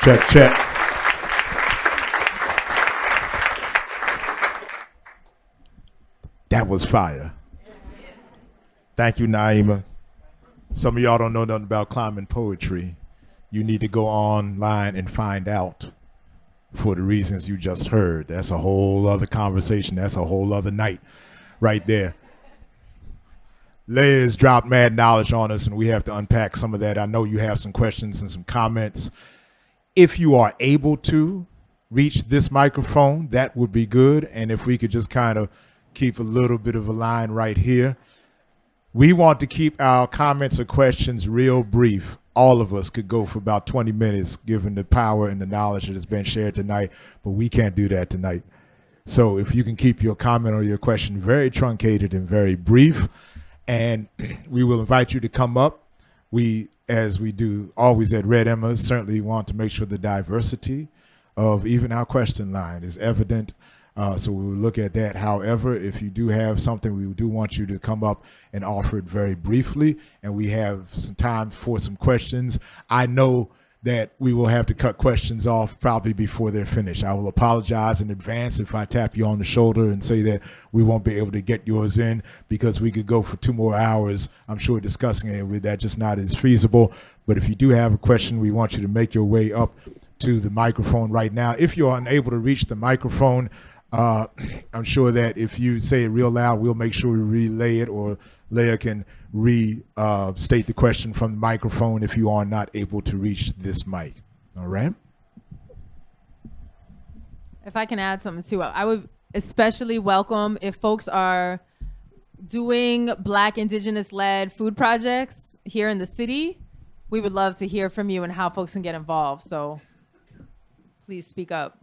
Check, check. That was fire. Thank you, Naima. Some of y'all don't know nothing about climbing poetry. You need to go online and find out for the reasons you just heard. That's a whole other conversation. That's a whole other night right there. Leah's dropped mad knowledge on us, and we have to unpack some of that. I know you have some questions and some comments. If you are able to reach this microphone, that would be good. And if we could just kind of keep a little bit of a line right here. We want to keep our comments or questions real brief. All of us could go for about 20 minutes, given the power and the knowledge that has been shared tonight, but we can't do that tonight. So if you can keep your comment or your question very truncated and very brief, and we will invite you to come up. We, as we do always at Red Emma, certainly want to make sure the diversity of even our question line is evident. So we will look at that. However, if you do have something, we do want you to come up and offer it very briefly. And we have some time for some questions. I know that we will have to cut questions off probably before they're finished. I will apologize in advance if I tap you on the shoulder and say that we won't be able to get yours in, because we could go for 2 more hours, I'm sure, discussing it, with that just not as feasible. But if you do have a question, we want you to make your way up to the microphone right now. If you're unable to reach the microphone, I'm sure that if you say it real loud, we'll make sure we relay it, or Leah can state the question from the microphone if you are not able to reach this mic. All right? If I can add something too, I would especially welcome if folks are doing Black Indigenous-led food projects here in the city. We would love to hear from you and how folks can get involved. So please speak up.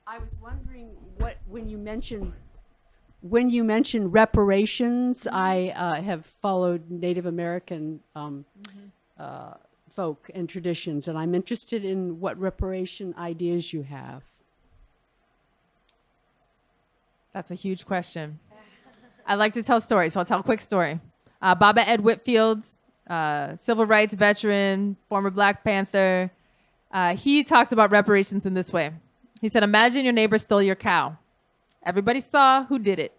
I was wondering what, when you mentioned reparations, I have followed Native American folk and traditions, and I'm interested in what reparation ideas you have. That's a huge question. I like to tell stories, so I'll tell a quick story. Baba Ed Whitfield, civil rights veteran, former Black Panther, he talks about reparations in this way. He said, imagine your neighbor stole your cow. Everybody saw who did it.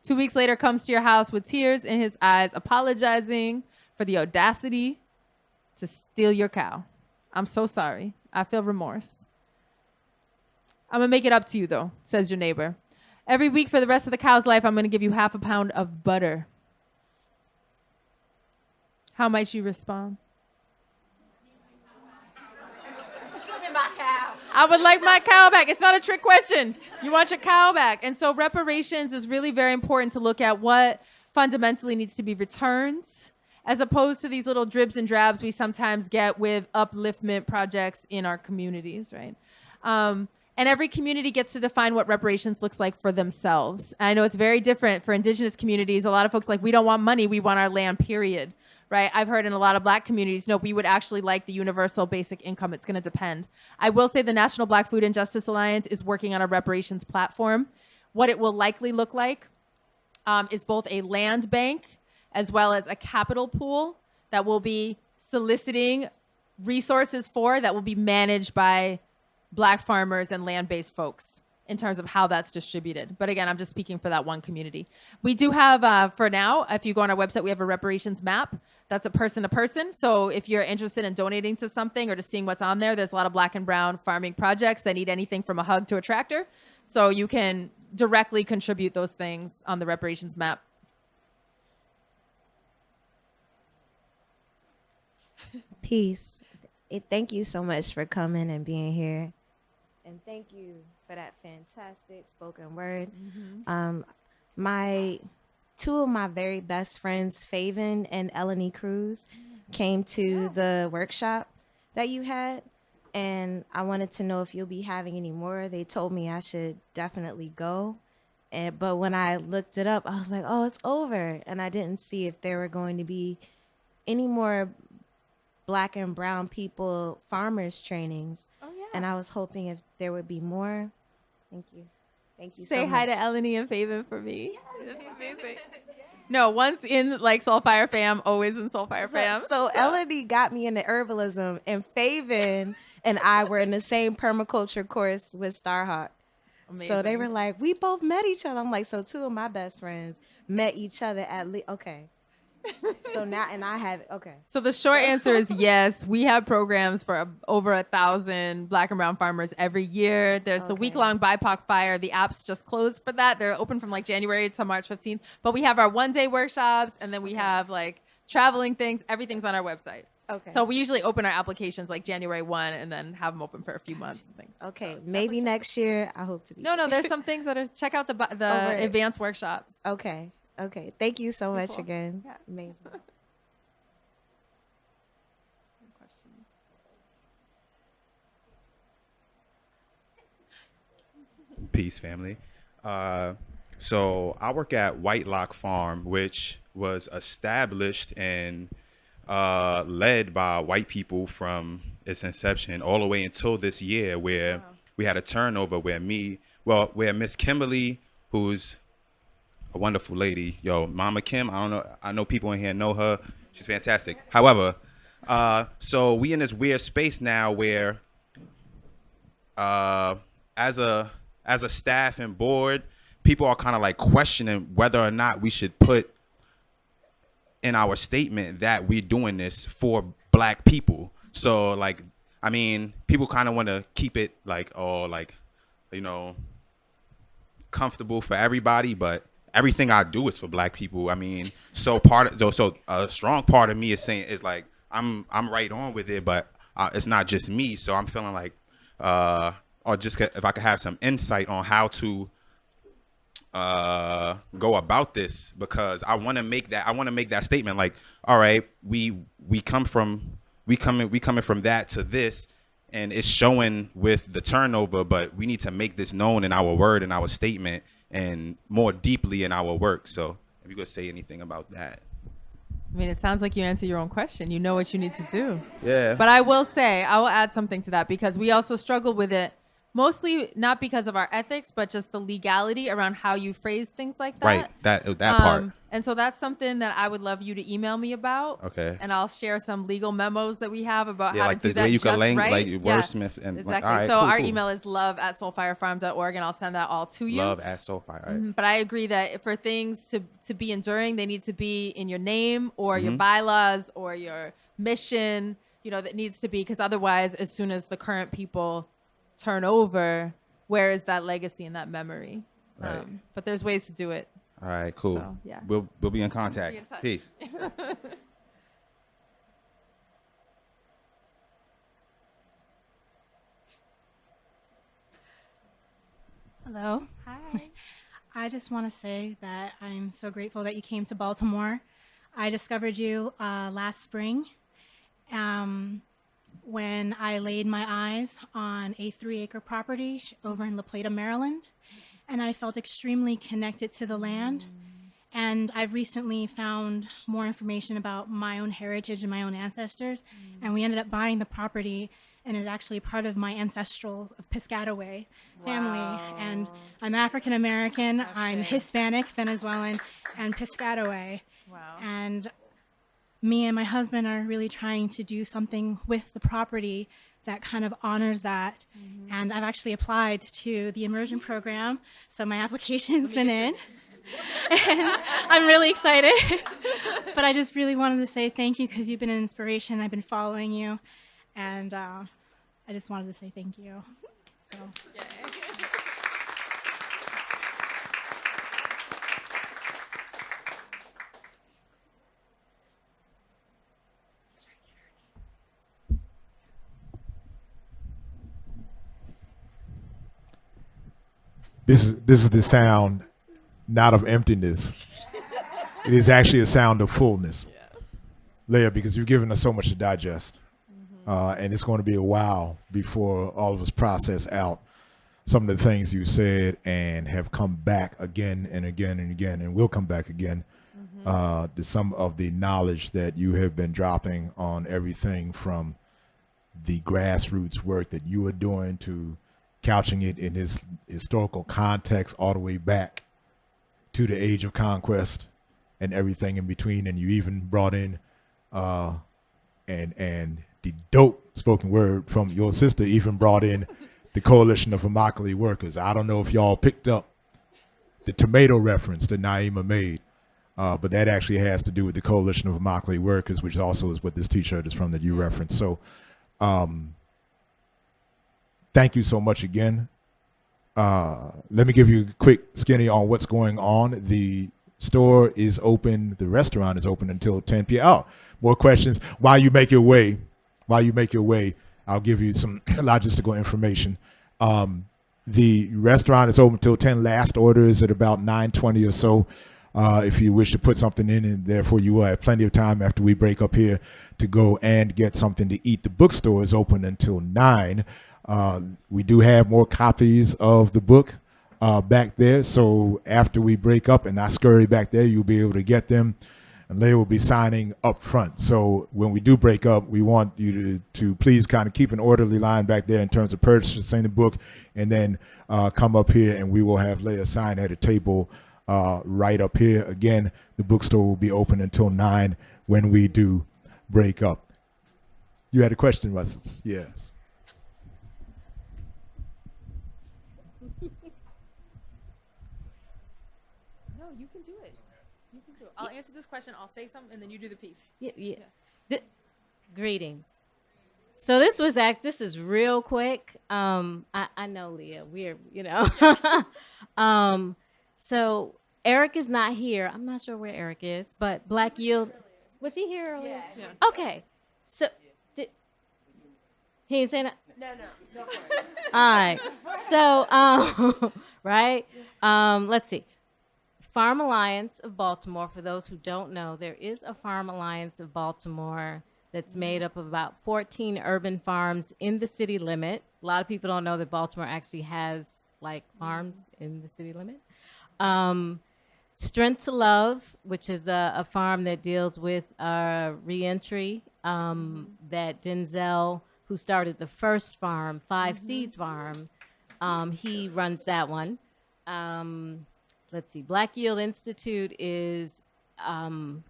2 weeks later, comes to your house with tears in his eyes, apologizing for the audacity to steal your cow. I'm so sorry. I feel remorse. I'm going to make it up to you, though, says your neighbor. Every week for the rest of the cow's life, I'm going to give you 1/2 pound of butter. How might you respond? Give me my cow. I would like my cow back. It's not a trick question. You want your cow back. And so reparations is really very important to look at what fundamentally needs to be returns, as opposed to these little dribs and drabs we sometimes get with upliftment projects in our communities, right? And every community gets to define what reparations looks like for themselves. And I know it's very different for Indigenous communities. A lot of folks like, we don't want money, we want our land, period, right? I've heard in a lot of Black communities, no, we would actually like the universal basic income. It's gonna depend. I will say the National Black Food and Justice Alliance is working on a reparations platform. What it will likely look like is both a land bank as well as a capital pool that will be soliciting resources for, that will be managed by Black farmers and land-based folks in terms of how that's distributed. But again, I'm just speaking for that one community. We do have, for now, if you go on our website, we have a reparations map. That's a person to person. So if you're interested in donating to something or just seeing what's on there, there's a lot of Black and brown farming projects that need anything from a hug to a tractor. So you can directly contribute those things on the reparations map. Peace. Thank you so much for coming and being here. And thank you for that fantastic spoken word. Two of my very best friends, Faven and Eleni Cruz, came to the workshop that you had. And I wanted to know if you'll be having any more. They told me I should definitely go. But when I looked it up, I was like, oh, it's over. And I didn't see if there were going to be any more Black and brown people farmers trainings. Oh, yeah. And I was hoping if there would be more. Thank you. Thank you so Say much. hi to Eleni and Faven for me. That's amazing. No, once in like Soulfire Fam, always in Soulfire Fam. So Eleni got me into herbalism, and Faven and I were in the same permaculture course with Starhawk. Amazing. So they were like, we both met each other. I'm like, so two of my best friends met each other at least. Okay. So now, and I have, okay. So the short answer is yes. We have programs for over 1,000 Black and brown farmers every year. There's the week-long BIPOC Fire. The apps just closed for that. They're open from like January to March 15th. But we have our one-day workshops, and then we have like traveling things. Everything's on our website. Okay. So we usually open our applications like January 1 and then have them open for a few months and things. Okay. Maybe next year, I hope to be. No, there's some things that are, check out the advanced workshops. Okay. Okay. Thank you so much Cool. again. Yeah. Amazing. Peace, family. So I work at Whitelock Farm, which was established and led by white people from its inception all the way until this year, where we had a turnover where Miss Kimberly, who's a wonderful lady, Mama Kim, I know people in here know her. She's fantastic. However, so we in this weird space now where as a staff and board, people are kind of like questioning whether or not we should put in our statement that we're doing this for Black people. So like, I mean, people kind of want to keep it like, comfortable for everybody, but everything I do is for Black people. I mean, so a strong part of me is saying is like, I'm right on with it, but it's not just me. So I'm feeling like, or just if I could have some insight on how to go about this, because I want to make that statement like, all right, we coming from that to this, and it's showing with the turnover, but we need to make this known in our word and our statement and more deeply in our work. So if you could say anything about that. I mean, it sounds like you answer your own question. You know what you need to do. Yeah. But I will add something to that, because we also struggle with it, mostly not because of our ethics, but just the legality around how you phrase things like that. Right, that part. And so that's something that I would love you to email me about. Okay. And I'll share some legal memos that we have about how like to do that way you just can right. like wordsmith and exactly. like, all right, so cool, our cool. email is love@soulfirefarm.org, and I'll send that all to you. Love@soulfire. But I agree that for things to be enduring, they need to be in your name or your bylaws or your mission, that needs to be, because otherwise, as soon as the current people turn over, where is that legacy and that memory? Right. But there's ways to do it. All right, cool. So, yeah. We'll be in contact. Be in touch. Peace. Hello. Hi. I just want to say that I'm so grateful that you came to Baltimore. I discovered you last spring when I laid my eyes on a 3-acre property over in La Plata, Maryland, and I felt extremely connected to the land. And I've recently found more information about my own heritage and my own ancestors, and we ended up buying the property, and it's actually part of my ancestral Piscataway family. Wow. And I'm African American, I'm Hispanic, Venezuelan, and Piscataway. Wow. And me and my husband are really trying to do something with the property that kind of honors that. And I've actually applied to the immersion program, so my application's been in. And I'm really excited. But I just really wanted to say thank you because you've been an inspiration. I've been following you. And I just wanted to say thank you. So. This is the sound not of emptiness. It is actually a sound of fullness. Leah, because you've given us so much to digest. And it's going to be a while before all of us process out some of the things you said and have come back again and again and again, and will come back again to some of the knowledge that you have been dropping on everything from the grassroots work that you are doing to couching it in this historical context all the way back to the age of conquest and everything in between. And you even brought in and the dope spoken word from your sister even brought in the Coalition of Immokalee Workers. I don't know if y'all picked up the tomato reference that Naima made, but that actually has to do with the Coalition of Immokalee Workers, which also is what this t-shirt is from that you referenced. So thank you so much again. Let me give you a quick skinny on what's going on. The store is open, the restaurant is open until 10 p.m. Oh, more questions. While you make your way, I'll give you some logistical information. The restaurant is open till 10. Last order is at about 9:20 or so. If you wish to put something in, and therefore you will have plenty of time after we break up here to go and get something to eat. The bookstore is open until 9. We do have more copies of the book back there. So after we break up and I scurry back there, you'll be able to get them. And Leah will be signing up front. So when we do break up, we want you to please kind of keep an orderly line back there in terms of purchasing the book, and then come up here and we will have Leah sign at a table right up here. Again, the bookstore will be open until 9 when we do break up. You had a question, Russell? Yes. No, you can do it. You can do it. I'll answer this question. I'll say something, and then you do the piece. Yeah. Greetings. So this is real quick. I know Leah. We're so Eric is not here. I'm not sure where Eric is, but Black Yield. Was he here earlier? Yeah. Okay. So he didn't say that. No. All right. So right. Let's see. Farm Alliance of Baltimore, for those who don't know, there is a Farm Alliance of Baltimore that's made up of about 14 urban farms in the city limit. A lot of people don't know that Baltimore actually has like farms in the city limit. Strength to Love, which is a farm that deals with reentry, that Denzel, who started the first farm, Five Seeds Farm, he runs that one. Let's see, Black Yield Institute is an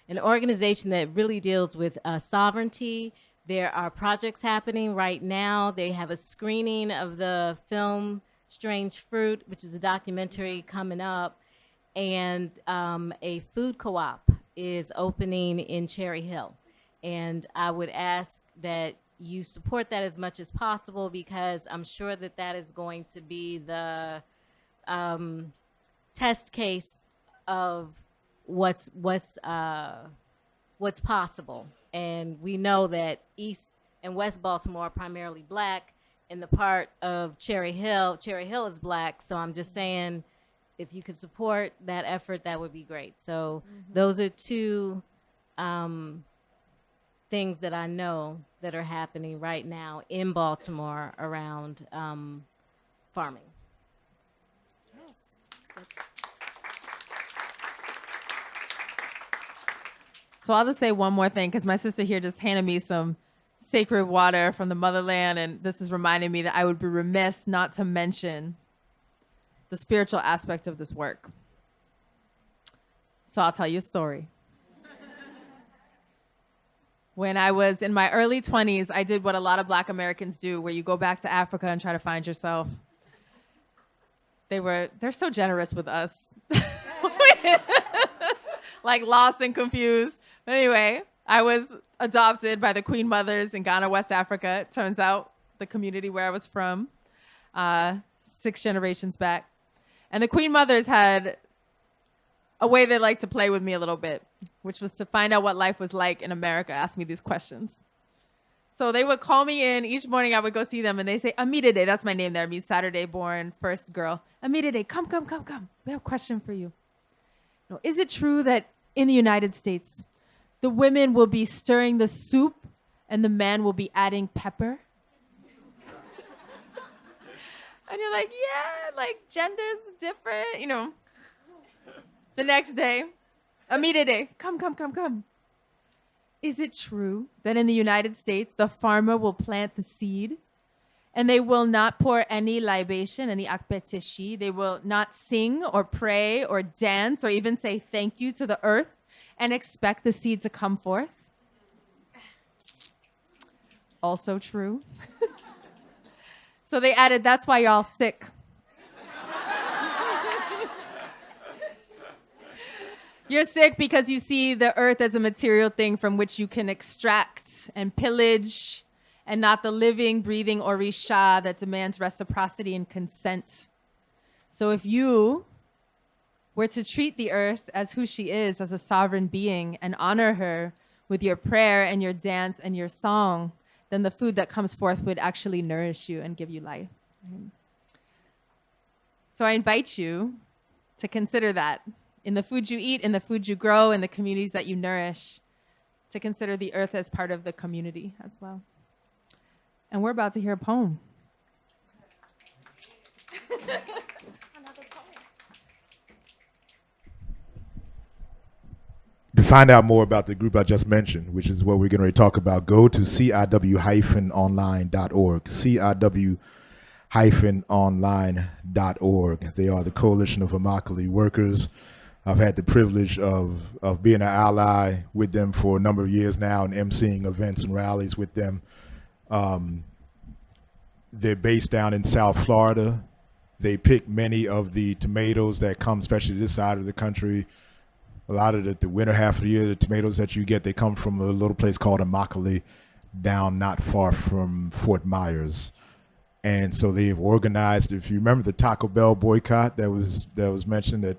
organization that really deals with sovereignty. There are projects happening right now. They have a screening of the film Strange Fruit, which is a documentary coming up, and a food co-op is opening in Cherry Hill. And I would ask that you support that as much as possible, because I'm sure that that is going to be the test case of what's possible. And we know that East and West Baltimore are primarily Black. In the part of Cherry Hill is Black. So I'm just saying, if you could support that effort, that would be great. So those are two things that I know that are happening right now in Baltimore around farming. So I'll just say one more thing, because my sister here just handed me some sacred water from the motherland, and this is reminding me that I would be remiss not to mention the spiritual aspect of this work. So I'll tell you a story. When I was in my early 20s, I did what a lot of Black Americans do, where you go back to Africa and try to find yourself. They're so generous with us. Like lost and confused. But anyway, I was adopted by the Queen Mothers in Ghana, West Africa. It turns out the community where I was from, 6 generations back. And the Queen Mothers had a way they liked to play with me a little bit, which was to find out what life was like in America, ask me these questions. So they would call me in. Each morning I would go see them, and they say, Amidede, that's my name there, means Saturday born, first girl. Amidede, come. We have a question for you. Is it true that in the United States, the women will be stirring the soup and the man will be adding pepper? And you're like, yeah, like gender's different, The next day, Amidede, come. Is it true that in the United States, the farmer will plant the seed and they will not pour any libation, any akpeteshi? They will not sing or pray or dance or even say thank you to the earth and expect the seed to come forth? Also true. So they added, that's why y'all sick. You're sick because you see the earth as a material thing from which you can extract and pillage, and not the living, breathing Orisha that demands reciprocity and consent. So if you were to treat the earth as who she is, as a sovereign being, and honor her with your prayer and your dance and your song, then the food that comes forth would actually nourish you and give you life. So I invite you to consider that in the food you eat, in the food you grow, in the communities that you nourish, to consider the earth as part of the community as well. And we're about to hear a poem. To find out more about the group I just mentioned, which is what we're going to talk about, go to ciw-online.org, ciw-online.org. They are the Coalition of Immokalee Workers. I've had the privilege of being an ally with them for a number of years now and emceeing events and rallies with them. They're based down in South Florida. They pick many of the tomatoes that come, especially this side of the country. A lot of the winter half of the year, the tomatoes that you get, they come from a little place called Immokalee down not far from Fort Myers. And so they've organized, if you remember the Taco Bell boycott that was mentioned, that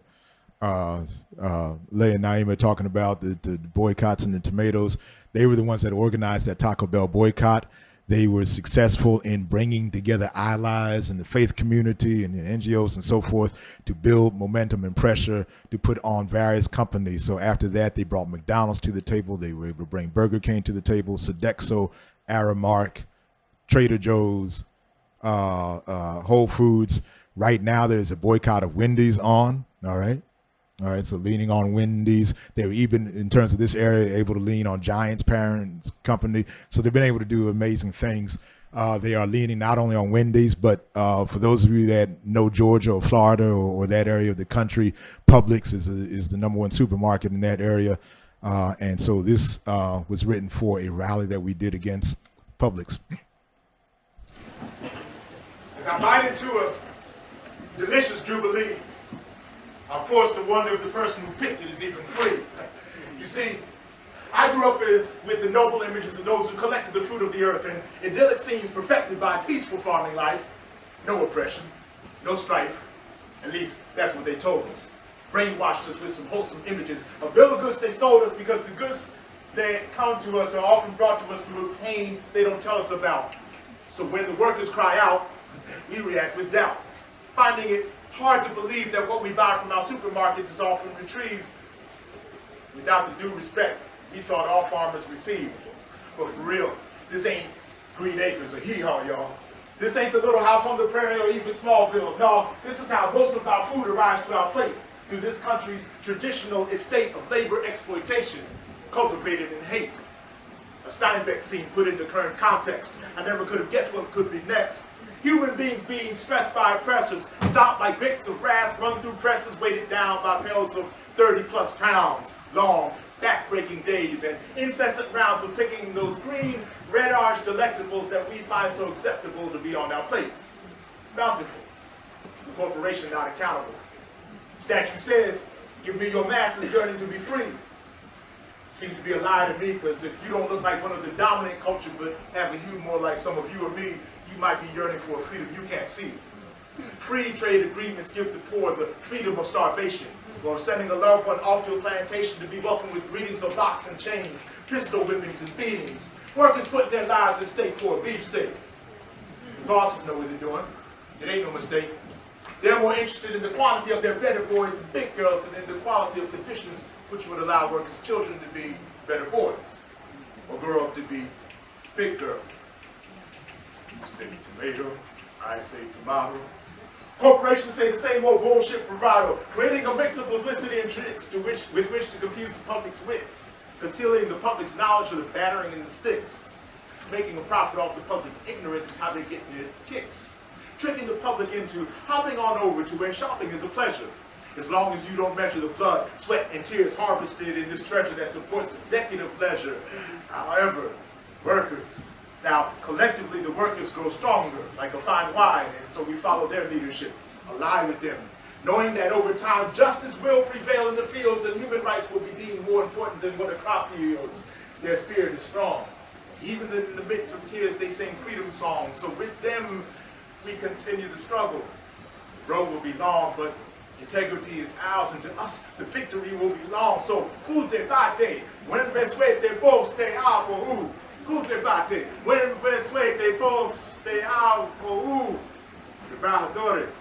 Leah and Naima talking about the boycotts and the tomatoes. They were the ones that organized that Taco Bell boycott. They were successful in bringing together allies in the faith community and the NGOs and so forth to build momentum and pressure to put on various companies. So after that, they brought McDonald's to the table. They were able to bring Burger King to the table, Sodexo, Aramark, Trader Joe's, Whole Foods. Right now, there's a boycott of Wendy's on, all right? All right, so leaning on Wendy's. They were even, in terms of this area, able to lean on Giants parents company. So they've been able to do amazing things. They are leaning not only on Wendy's, but for those of you that know Georgia or Florida or that area of the country, Publix is the number one supermarket in that area. And so this was written for a rally that we did against Publix. As I bite into a delicious Jubilee, I'm forced to wonder if the person who picked it is even free. You see, I grew up with the noble images of those who collected the fruit of the earth and idyllic scenes perfected by peaceful farming life. No oppression, no strife. At least that's what they told us. Brainwashed us with some wholesome images of bill of goods they sold us because the goods that come to us are often brought to us through pain they don't tell us about. So when the workers cry out, we react with doubt. finding it hard to believe that what we buy from our supermarkets is often retrieved without the due respect we thought all farmers received. But for real, this ain't Green Acres or hee-haw, y'all. This ain't the Little House on the Prairie or even Smallville. No, this is how most of our food arrives to our plate, through this country's traditional estate of labor exploitation, cultivated in hate. A Steinbeck scene put into current context. I never could have guessed what could be next. Human beings being stressed by oppressors, stopped like grapes of wrath, run through presses, weighted down by pails of 30+ pounds, long, back-breaking days, and incessant rounds of picking those green, red-orange delectables that we find so acceptable to be on our plates. Bountiful. The corporation not accountable. Statute says, give me your masses yearning to be free. Seems to be a lie to me, because if you don't look like one of the dominant culture, but have a hue more like some of you or me, you might be yearning for a freedom you can't see. Free trade agreements give the poor the freedom of starvation, or sending a loved one off to a plantation to be welcomed with greetings of locks and chains, pistol whippings and beatings. Workers put their lives at stake for a beefsteak. The bosses know what they're doing. It ain't no mistake. They're more interested in the quantity of their better boys and big girls than in the quality of conditions which would allow workers' children to be better boys, or grow up to be big girls. You say tomato, I say tomato. Corporations say the same old bullshit bravado, creating a mix of publicity and tricks with which to confuse the public's wits, concealing the public's knowledge of the battering in the sticks. Making a profit off the public's ignorance is how they get their kicks. Tricking the public into hopping on over to where shopping is a pleasure, as long as you don't measure the blood, sweat, and tears harvested in this treasure that supports executive leisure. However, workers. Now, collectively, the workers grow stronger, like a fine wine, and so we follow their leadership, ally with them, knowing that over time, justice will prevail in the fields and human rights will be deemed more important than what a crop yields. Their spirit is strong. Even in the midst of tears, they sing freedom songs, so with them, we continue the struggle. The road will be long, but integrity is ours, and to us, the victory will be long. So, cultivate, when resuete poste apo. Cultivate, when resuete poste apo. Trabajadores,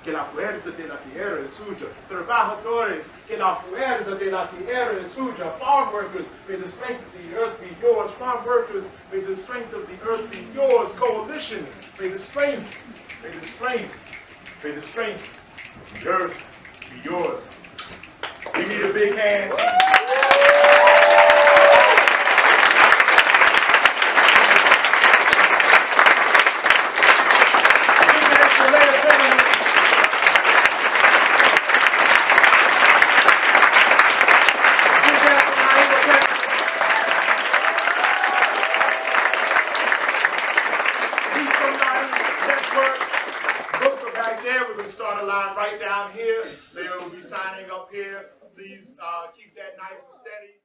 que la fuerza de la tierra es suya. Trabajadores, que la fuerza de la tierra es suya. Farm workers, may the strength of the earth be yours. Farm workers, may the strength of the earth be yours. Coalition, may the strength, may the strength, may the strength of the earth be yours. We need a big hand. Right down here. Leah will be signing up here. Please keep that nice and steady.